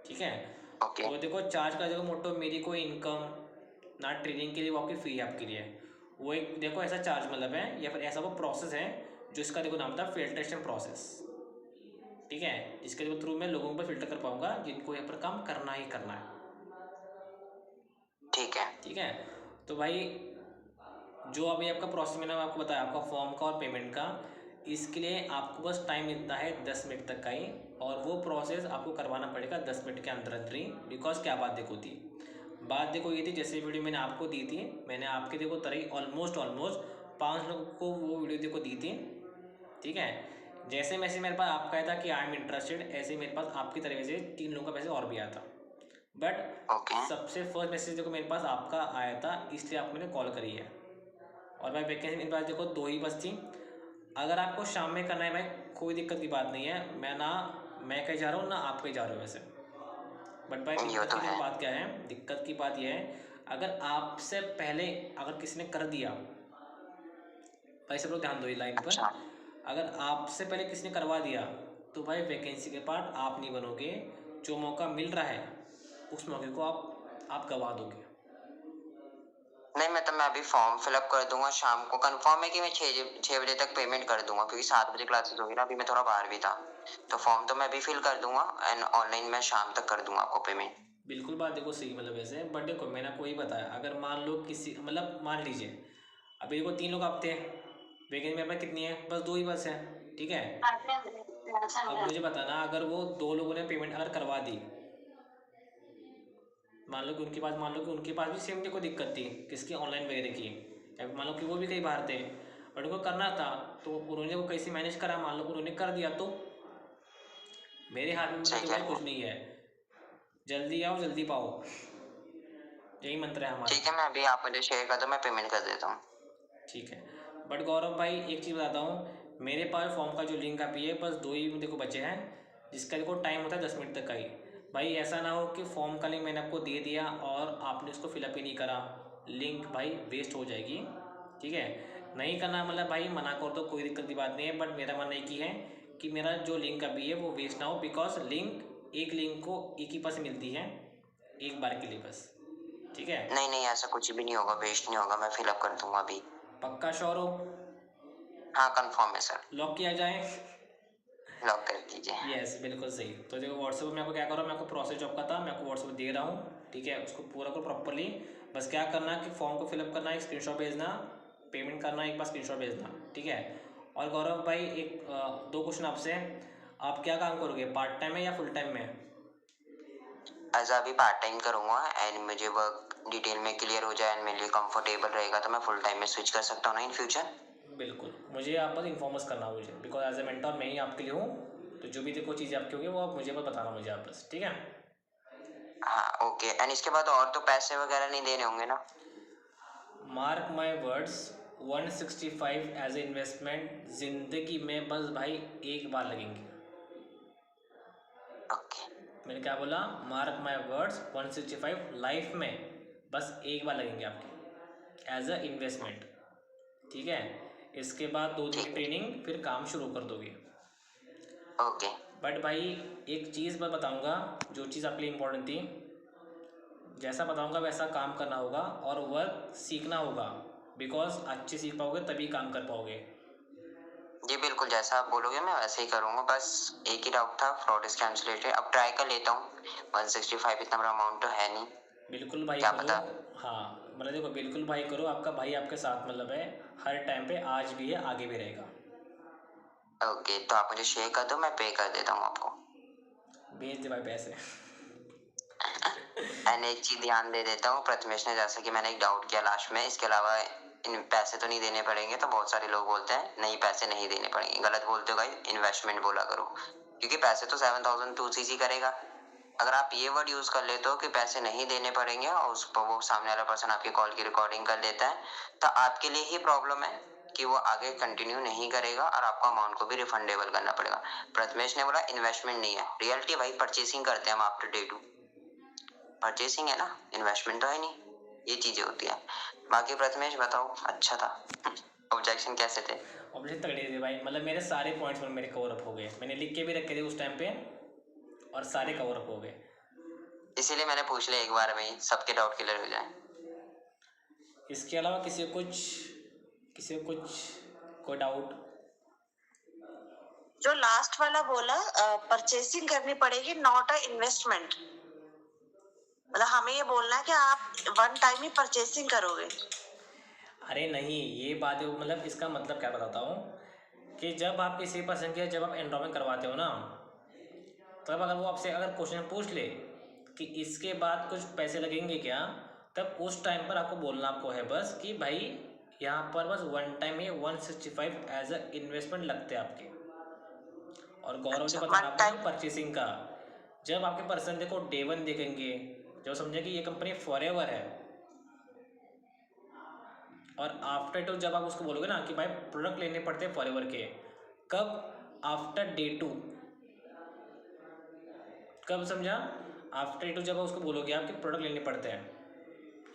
ठीक है। ओके। तो देखो चार्ज का देखो मोटो मेरी कोई इनकम ना ट्रेनिंग के लिए वो आपकी फ़ी है आपके लिए, वो एक देखो ऐसा चार्ज मतलब है या फिर ऐसा वो प्रोसेस है जो इसका देखो नाम था फिल्ट्रेशन प्रोसेस, ठीक है। जिसके थ्रू मैं लोगों पर फिल्टर कर पाऊँगा जिनको यहाँ पर काम करना ही करना है, ठीक है। ठीक है। तो भाई जो अभी आपका प्रोसेस मैंने आपको बताया आपका फॉर्म का और पेमेंट का, इसके लिए आपको बस टाइम मिलता है 10 मिनट तक का ही, और वो प्रोसेस आपको करवाना पड़ेगा 10 मिनट के अंदर अंदर ही। बिकॉज क्या बात देखो थी, बात देखो ये थी जैसे वीडियो मैंने आपको दी थी, मैंने आपके देखो तरह ही ऑलमोस्ट ऑलमोस्ट 5 लोगों को वो वीडियो देखो दी थी, ठीक है। जैसे मैसेज मेरे पास आपका आया था कि आई एम इंटरेस्टेड, ऐसे मेरे पास आपकी तरफ से 3 लोगों का मैसेज और भी आया था। बट ओके सबसे फर्स्ट मैसेज देखो मेरे पास आपका आया था, इसलिए आपको मैंने कॉल करी है। और भाई वैकेंसी मेरे पास देखो 2 ही बस थी। अगर आपको शाम में करना है भाई, कोई दिक्कत की बात नहीं है। मैं कहीं जा रहा हूँ ना आप कहीं जा रहे हो वैसे। बट भाई ये दिक्कत तो की देखो है। बात क्या है, दिक्कत की बात यह है, अगर आपसे पहले अगर किसी ने कर दिया, भाई सब लोग ध्यान दो ये लाइन पर, अच्छा अगर आपसे पहले किसी ने करवा दिया तो भाई वैकेंसी के पार्ट आप नहीं बनोगे। जो मौका मिल रहा है उस मौके को आप गवा दोगे। नहीं, मतलब मैं अभी फॉर्म फिलअप कर दूंगा शाम को। कंफर्म है कि मैं 6 बजे तक पेमेंट कर दूंगा, क्योंकि 7 बजे क्लासेस होगी ना। अभी मैं थोड़ा बाहर भी था, तो फॉर्म तो मैं अभी फिल कर दूंगा एंड ऑनलाइन मैं शाम तक कर दूंगा आपको पेमेंट। बिल्कुल बात देखो सही मतलब वैसे, बट देखो मैंने आपको ये बताया, अगर मान लो किसी मतलब मान लीजिए अभी देखो 3 लोग आप थे, वैकेंसी मेरे पास कितनी है, बस 2 ही बस है, ठीक है। अब मुझे बताना, अगर वो 2 लोगों ने पेमेंट अगर करवा दी, मान लो कि उनके पास भी सेम देखो दिक्कत थी किसकी, ऑनलाइन वगैरह की, या मान लो कि वो भी कहीं बाहर थे बट उनको करना था, तो उन्होंने वो कैसे मैनेज करा, मान लो उन्होंने कर दिया, तो मेरे हाथ में मतलब सही देखो कह भाई रहे कुछ हो। नहीं है। जल्दी आओ जल्दी पाओ, यही मंत्र है हमारा। ठीक है, मैं अभी आप मुझे शेयर कर दो, मैं पेमेंट कर देता हूँ। ठीक है। बट गौरव भाई एक चीज़ बताता हूँ, मेरे पास फॉर्म का जो लिंक आप है बस 2 ही देखो बचे हैं, जिसका देखो टाइम होता है 10 मिनट तक का ही। भाई ऐसा ना हो कि फॉर्म का लिंक मैंने आपको दे दिया और आपने उसको फिलअप ही नहीं करा, लिंक भाई वेस्ट हो जाएगी, ठीक है। नहीं करना मतलब भाई मना कर दो, कोई दिक्कत की बात नहीं है, बट मेरा मानना एक ही है कि मेरा जो लिंक अभी है वो वेस्ट ना हो, बिकॉज एक लिंक को एक ही पास मिलती है एक बार के लिए बस, ठीक है। नहीं नहीं, ऐसा कुछ भी नहीं होगा, वेस्ट नहीं होगा, मैं फिलअप कर दूंगा अभी। पक्का श्योर हो? हाँ कंफर्म है सर। लॉक किया जाए? लॉक कर दीजिए। यस बिल्कुल सही। तो देखो व्हाट्सएप में आपको क्या करो, मैं आपको प्रोसेस जॉब का था, मैं आपको व्हाट्सएप दे रहा हूँ, ठीक है। उसको पूरा को प्रॉपरली, बस क्या करना है कि फॉर्म को फिलअप करना, एक स्क्रीनशॉट भेजना, पेमेंट करना, एक बार स्क्रीनशॉट भेजना, ठीक है। और गौरव भाई एक 2 क्वेश्चन आपसे, आप क्या काम करोगे, पार्ट टाइम में या फुल टाइम में? एज अभी पार्ट टाइम करूंगा एंड मुझे वर्क डिटेल में क्लियर हो जाए एंड मेरे लिए कंफर्टेबल रहेगा तो मैं फुल टाइम में स्विच कर सकता हूँ ना इन फ्यूचर। बिल्कुल, मुझे आप बस इन्फॉर्मस करना मुझे, बिकॉज एज ए मेंटोर मैं ही आपके लिए हूँ, तो जो भी देखो चीज़ें आपकी होगी वो आप मुझे बस बताना मुझे आप बस, ठीक है। हाँ ओके, एंड इसके बाद और तो पैसे वगैरह नहीं देने होंगे ना? Mark my words, 165 as a investment ज़िंदगी में बस भाई एक बार लगेंगे। ओके। मैंने क्या बोला? मार्क माई वर्ड्स, 165 लाइफ में बस एक बार लगेंगे आपके एज अ इन्वेस्टमेंट, ठीक है। इसके बाद 2 दिन की ठीक है। ट्रेनिंग, फिर काम शुरू कर दोगे। ओके। बट भाई एक चीज़ मैं बताऊंगा, जो चीज़ आपके लिए इम्पोर्टेंट थी, जैसा बताऊंगा वैसा काम करना होगा और वर्क सीखना होगा, बिकॉज अच्छे सीख पाओगे तभी काम कर पाओगे। जी बिल्कुल, जैसा आप बोलोगे मैं वैसे ही करूँगा। बस एक ही डाउट था फ्रॉड स्कैम से रिलेटेड, अब ट्राई कर लेता हूँ। 165 इतना बड़ा अमाउंट तो है नहीं, बिल्कुल भाई क्या करो। पता। हाँ मतलब देखो बिल्कुल भाई करो, आपका भाई आपके साथ मतलब है, हर टाइम पे, आज भी है आगे भी रहेगा। ओके, तो आप मुझे शेयर कर दो, मैं पे कर देता हूँ आपको। भेज दे भाई पैसे। एंड एक चीज ध्यान दे देता हूँ प्रथमेश ने, जैसे कि मैंने एक डाउट किया लास्ट में, इसके अलावा इन पैसे तो नहीं देने पड़ेंगे, तो बहुत सारे लोग बोलते हैं नहीं पैसे नहीं देने पड़ेंगे। गलत बोलते हो भाई, इन्वेस्टमेंट बोला करो, क्योंकि पैसे तो 7,200 करेगा। अगर आप ये वर्ड यूज कर लेते हो कि पैसे नहीं देने पड़ेंगे और उस पर वो सामने वाला पर्सन आपकी कॉल की रिकॉर्डिंग कर लेता है, तो आपके लिए ही प्रॉब्लम है कि वो आगे कंटिन्यू नहीं करेगा और आपको अमाउंट को भी रिफंडेबल करना पड़ेगा। प्रथमेश ने बोला इन्वेस्टमेंट नहीं है, रियलिटी भाई परचेसिंग करते हैं हम आफ्टर डे 2, परचेसिंग है ना, इन्वेस्टमेंट तो है नहीं, ये चीजें होती है। बाकी प्रथमेश बताओ, अच्छा था। ऑब्जेक्शन कैसे थे? ऑब्जेक्ट तगड़े थे भाई, मतलब मेरे सारे पॉइंट्स मेरे कवर अप हो गए, मैंने लिख के भी रखे थे उस टाइम पे और सारे कवर अप हो गए। इसीलिए मैंने पूछ लिया एक बार में ही, सबके डाउट क्लियर हो जाए। इसके अलावा किसी को कुछ कोई डाउट? जो लास्ट वाला बोला, परचेसिंग करनी पड़ेगी, नॉट अ इन्वेस्टमेंट, मतलब हमें ये बोलना है कि आप वन टाइम ही परचेसिंग करोगे। अरे नहीं, ये बात है मतलब इसका मतलब क्या बताता हूँ कि जब आप किसी पर्सन के जब आप एनरोलमेंट करवाते हो ना, तब अगर वो आपसे अगर क्वेश्चन पूछ ले कि इसके बाद कुछ पैसे लगेंगे क्या, तब उस टाइम पर आपको बोलना आपको है बस कि भाई यहाँ पर बस वन टाइम ही 165 एज अ इन्वेस्टमेंट लगते हैं आपके। और गौरव जो अच्छा, बता रहा वन आपको टाइम। ना परचेसिंग का, जब आपके पर्सन देखो डे वन देखेंगे, जब समझे कि ये कंपनी फॉरएवर है, और आफ्टर टू जब आप उसको बोलोगे ना कि भाई प्रोडक्ट लेने पड़ते हैं फॉरएवर के, कब? After day two. कब समझा? आफ्टर डे टू जब उसको बोलोगे आप कि प्रोडक्ट लेने पड़ते हैं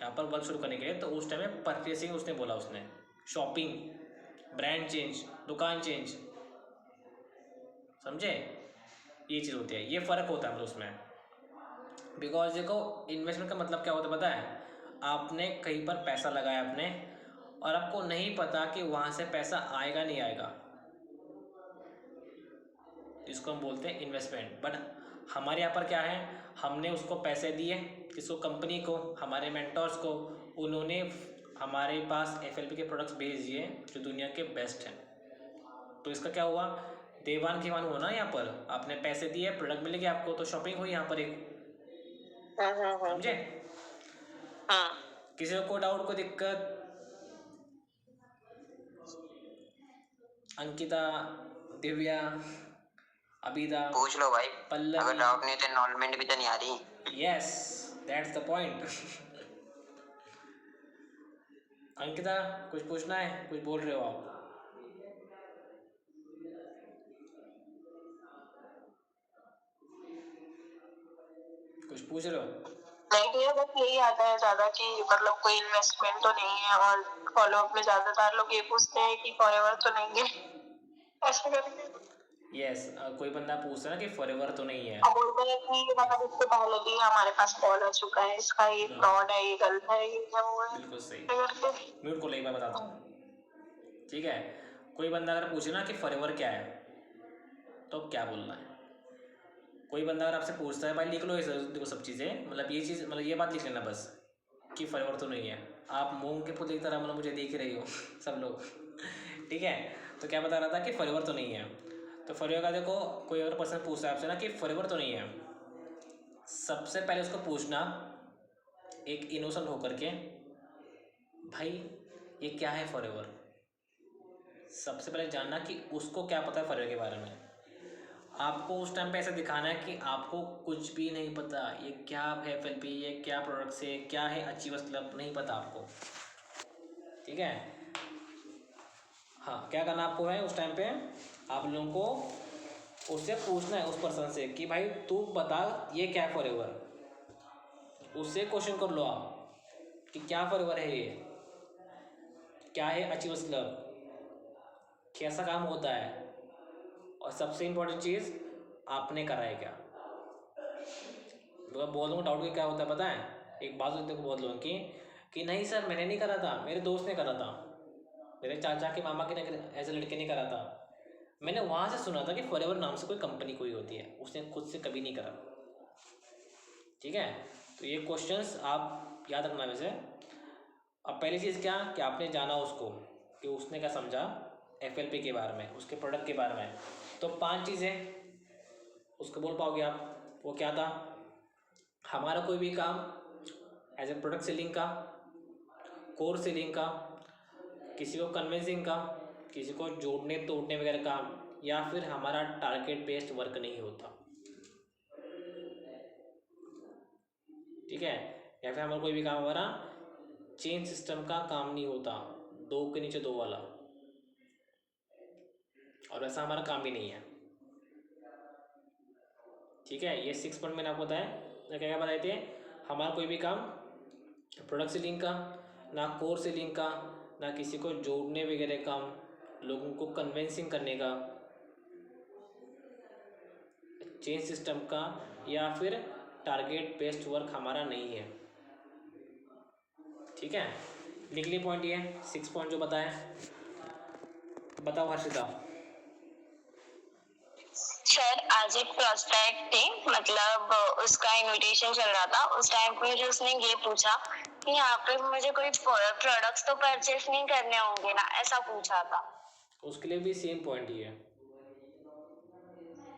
यहाँ पर वर्क शुरू करने के लिए, तो उस टाइम में परचेसिंग उसने बोला, उसने शॉपिंग, ब्रांड चेंज, दुकान चेंज, समझे? ये चीज़ होती है, ये फ़र्क होता है मतलब उसमें। बिकॉज देखो इन्वेस्टमेंट का मतलब क्या होता है पता है? आपने कहीं पर पैसा लगाया आपने, और आपको नहीं पता कि वहाँ से पैसा आएगा नहीं आएगा, इसको हम बोलते हैं इन्वेस्टमेंट। बट हमारे यहाँ पर क्या है, हमने उसको पैसे दिए, किसको? कंपनी को, हमारे मेंटर्स को, उन्होंने हमारे पास एफएलपी के प्रोडक्ट्स भेज दिए जो दुनिया के बेस्ट हैं। तो इसका क्या हुआ? देवान घेवान हुआ ना यहाँ पर, आपने पैसे दिए, प्रोडक्ट मिल गया आपको, तो शॉपिंग हुई यहाँ पर एक, समझे? हाँ, किसी को कोई डाउट, कोई दिक्कत? अंकिता, दिव्या, अबिदा, पूछ लो भाई, अगर पल्लवी। डाउट नहीं तो एनरोलमेंट भी तो नहीं आ रही। Yes, that's the point. Ankita कुछ पूछना है? कुछ बोल रहे हो आप? कुछ पूछ रहे हो? नहीं भैया, बस यही आता है ज्यादा कि मतलब कोई इन्वेस्टमेंट तो नहीं है, और फॉलोअप में ज्यादातर लोग ये पूछते हैं कि फॉरएवर तो नहीं है, ऐसा करके। यस, कोई बंदा पूछ रहा है कि फॉरएवर तो नहीं है। अब बोलते हैं कि मतलब इससे पहले भी हमारे पास कॉल आ चुका है, इसका ये फ्रॉड है, ये गलत है, ये क्या वो है, बिल्कुल सही। ऐसा करके। म्यूट को ले, मैं बताता हूँ, ठीक है? कोई बंदा अगर पूछे ना कि फॉरएवर क्या है, तो क्या बोलना है? कोई बंदा अगर आपसे पूछता है, भाई लिख लो ये देखो सब चीज़ें, मतलब ये चीज़, मतलब ये बात लिख लेना बस कि फॉरएवर तो नहीं है। आप मूंग के पुतले की तरह मतलब मुझे देख ही रही हो सब लोग, ठीक है? तो क्या बता रहा था कि फॉरएवर तो नहीं है। तो फॉरएवर का देखो, कोई और पर्सन पूछता है आपसे ना कि फॉरएवर तो नहीं है, सबसे पहले उसको पूछना एक इनोसेंट होकर के, भाई ये क्या है फॉरएवर? सबसे पहले जानना कि उसको क्या पता है फॉरएवर के बारे में। आपको उस टाइम पे ऐसे दिखाना है कि आपको कुछ भी नहीं पता, ये क्या है एफएलपी, ये क्या प्रोडक्ट्स है, क्या है अचीवर्स क्लब, नहीं पता आपको, ठीक है? हाँ, क्या करना आपको है उस टाइम पे, आप लोगों को उससे पूछना है, उस पर्सन से, कि भाई तू बता ये क्या है फॉरएवर। उससे क्वेश्चन कर लो आप कि क्या फॉरएवर है, ये क्या है अचीवर्स क्लब, कैसा काम होता है, और सबसे इम्पोर्टेंट चीज़, आपने करा है क्या? मतलब बहुत लोगों को डाउट क्या होता है पता है? एक बात होती है बहुत लोगों की कि नहीं सर मैंने नहीं करा था, मेरे दोस्त ने करा था, मेरे चाचा के मामा के ऐसे लड़के ने करा था। मैंने वहाँ से सुना था कि फॉरएवर नाम से कोई कंपनी कोई होती है, उसने खुद से कभी नहीं करा, ठीक है? तो ये क्वेश्चंस आप याद रखना वैसे। अब पहली चीज़ क्या कि आपने जाना उसको कि उसने क्या समझा एफएलपी के बारे में, उसके प्रोडक्ट के बारे में। तो 5 चीज़ें उसको बोल पाओगे आप। वो क्या था? हमारा कोई भी काम एज ए प्रोडक्ट सेलिंग का, कोर सेलिंग का, किसी को कन्विंसिंग का, किसी को जोड़ने तोड़ने वगैरह का, या फिर हमारा टारगेट बेस्ड वर्क नहीं होता, ठीक है? या फिर हमारा कोई भी काम हमारा चेन सिस्टम का काम नहीं होता, 2 के नीचे 2 वाला, और ऐसा हमारा काम ही नहीं है, ठीक है? ये 6 पॉइंट मैंने आपको बताया। क्या क्या बताए थे? हमारा कोई भी काम प्रोडक्ट सेलिंग का, ना कोर सेलिंग का, ना किसी को जोड़ने वगैरह काम, लोगों को कन्विंसिंग करने का, चेन सिस्टम का, या फिर टारगेट बेस्ड वर्क हमारा नहीं है, ठीक है? लिख ली पॉइंट, ये 6 पॉइंट जो बताए। बताओ हर्षिता। सर आज एक प्रोस्पेक्ट थी, मतलब उसका इनविटेशन चल रहा था, उस टाइम पे मुझे उसने ये पूछा कि यहाँ पे मुझे कोई प्रोडक्ट्स तो परचेस नहीं करने होंगे ना, ऐसा पूछा था। उसके लिए भी सेम पॉइंट ही है,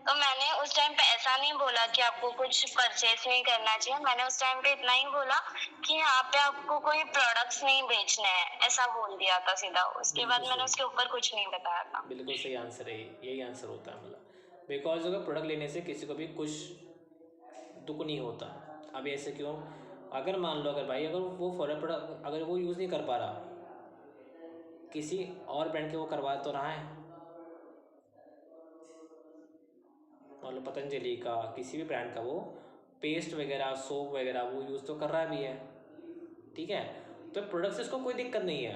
तो मैंने उस टाइम पे ऐसा नहीं बोला कि आपको कुछ परचेस नहीं करना चाहिए, मैंने उस टाइम पे इतना ही बोला कि यहाँ पे आपको कोई प्रोडक्ट्स नहीं बेचने हैं, ऐसा बोल दिया था सीधा। उसके बाद मैंने उसके ऊपर कुछ नहीं बताया था। बिल्कुल सही आंसर है, यही आंसर होता है मतलब, बिकॉज अगर प्रोडक्ट लेने से किसी को भी कुछ दुख नहीं होता। अभी ऐसे क्यों, अगर मान लो अगर भाई अगर वो फॉरेन प्रोडक्ट अगर वो यूज़ नहीं कर पा रहा, किसी और ब्रांड के वो करवा तो रहा है, मान लो पतंजलि का किसी भी ब्रांड का वो पेस्ट वगैरह सोप वगैरह वो यूज़ तो कर रहा भी है, ठीक है। तो प्रोडक्ट से उसको कोई दिक्कत नहीं है,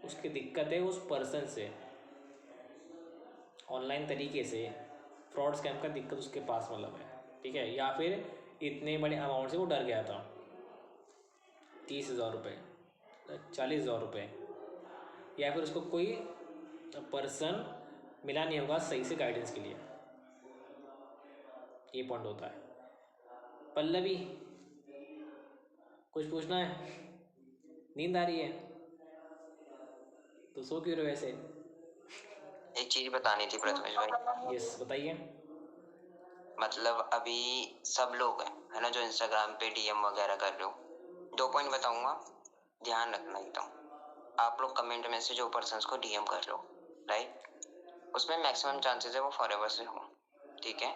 उसकी दिक्कत है उस पर्सन से, ऑनलाइन तरीके से फ्रॉड स्कैम का दिक्कत उसके पास मतलब है, ठीक है। या फिर इतने बड़े अमाउंट से वो डर गया था, 30,000 रुपये, 40,000 रुपये, या फिर उसको कोई पर्सन मिला नहीं होगा सही से गाइडेंस के लिए, ये पॉइंट होता है। पल्लवी कुछ पूछना है? नींद आ रही है तो सो क्यों रहे हो ऐसे? एक चीज बतानी थी प्रथमेश भाई। यस बताइए। मतलब अभी सब लोग हैं, है ना, जो इंस्टाग्राम पे डीएम वगैरह कर रहे हो, 2 पॉइंट बताऊंगा, ध्यान रखना एकदम। आप लोग कमेंट में से जो पर्सन्स को डीएम कर रहे हो, राइट, उसमें मैक्सिमम चांसेस है वो फॉरएवर से हो, ठीक है।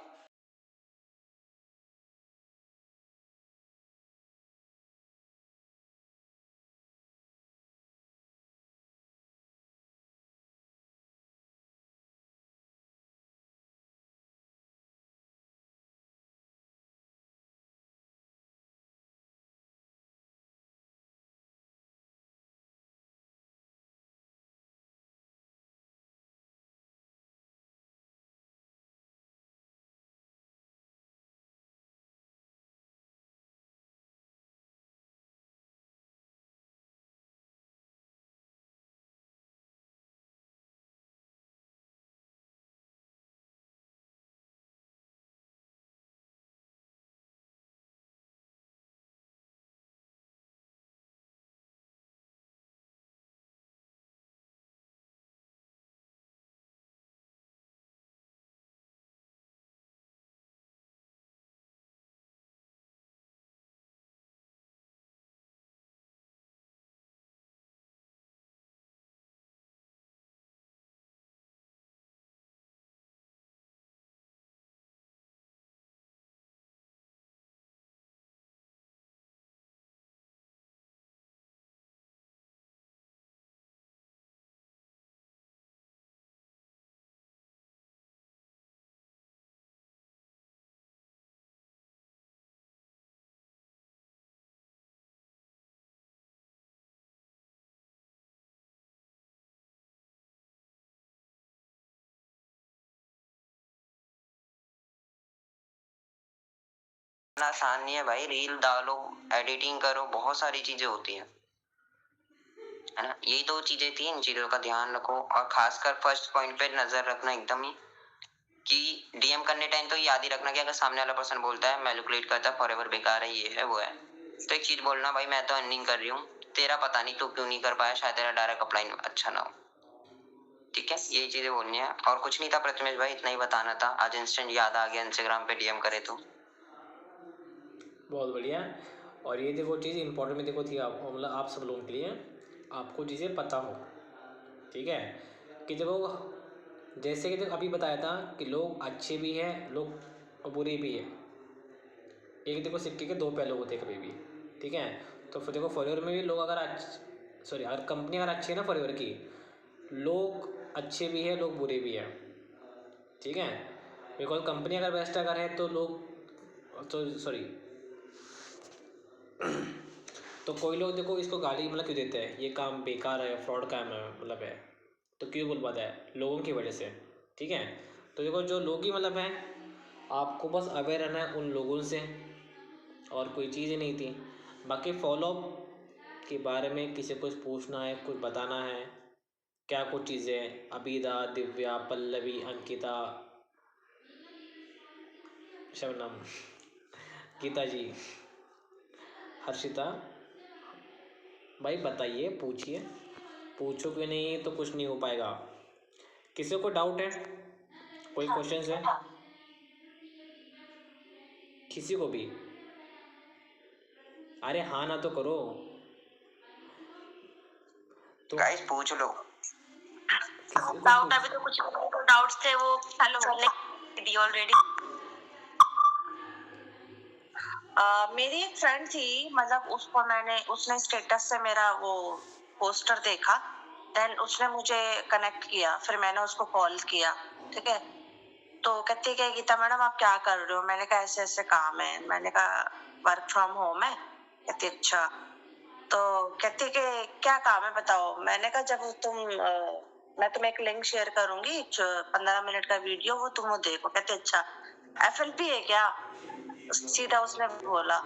आसान नहीं है भाई, रील डालो, एडिटिंग करो, बहुत सारी चीजें होती हैं, है ना। यही तो चीजें थी, इन चीजों का ध्यान रखो। और खासकर फर्स्ट पॉइंट पे नजर रखना एकदम ही, कि डीएम करने टाइम तो याद ही रखना कि अगर सामने वाला पर्सन बोलता है मैनिपुलेट करता है, फॉरएवर बेकार है, ये है वो है, तो एक चीज बोलना, भाई मैं तो अर्निंग कर रही हूँ, तेरा पता नहीं तू क्यों नहीं कर पाया, शायद तेरा डायरेक्ट अप्लाई अच्छा ना हो, ठीक है। यही चीजें बोलनी है, और कुछ नहीं था प्रथमेश भाई, इतना ही बताना था, आज इंस्टेंट याद आ गया, इंस्टाग्राम पे डीएम करे तो। बहुत बढ़िया। और ये देखो चीज़ इंपॉर्टेंट में देखो थी आप मतलब आप सब लोगों के लिए, आपको चीज़ें पता हो, ठीक है। कि देखो जैसे कि देखो अभी बताया था कि लोग अच्छे भी हैं, लोग बुरे भी हैं, एक देखो सिक्के के दो पहलू होते हैं कभी भी, ठीक है। तो फिर देखो फॉलोअर में भी लोग अगर सॉरी अगर कंपनी अगर अच्छी है ना फॉलोअर की, लोग अच्छे भी हैं लोग बुरे भी हैं, ठीक है। बिकॉज कंपनी अगर बेस्ट अगर है तो लोग तो सॉरी तो कोई लोग देखो इसको गाली मतलब क्यों देते हैं, ये काम बेकार है, फ्रॉड काम है मतलब है, तो क्यों बोल पाता है, लोगों की वजह से, ठीक है। तो देखो जो लोग ही मतलब हैं, आपको बस अवेयर रहना है उन लोगों से, और कोई चीज़ ही नहीं थी। बाकी फॉलोअप के बारे में किसी को कुछ पूछना है, कुछ बताना है, क्या कुछ चीज़ें, अबीदा, दिव्या, पल्लवी, अंकिता, शबनम, गीता जी, हर्षिता, भाई बताइए, पूछिए, पूछो क्यों नहीं तो कुछ नहीं हो पाएगा। किसी को डाउट है, कोई क्वेश्चन है किसी को भी? अरे हाँ ना तो करो। तो गाइस पूछ लो। डाउट अभी तो कुछ डाउट्स थे वो हेलो दी ऑलरेडी। मेरी एक फ्रेंड थी, मतलब उसको उसने स्टेटस से मेरा वो पोस्टर देखा, देन उसने मुझे कनेक्ट किया, फिर मैंने उसको कॉल किया, ठीक है। तो कहती है गीता मैडम आप क्या कर रहे हो? मैंने कहा ऐसे ऐसे काम है, मैंने कहा वर्क फ्रॉम होम है। कहती अच्छा, तो कहती है कि क्या काम है बताओ। मैंने कहा जब मैं तुम्हें एक लिंक शेयर करूंगी 15 मिनट का वीडियो, वो तुम वो देखो। कहते अच्छा FLP है क्या? सीधा उसने बोला।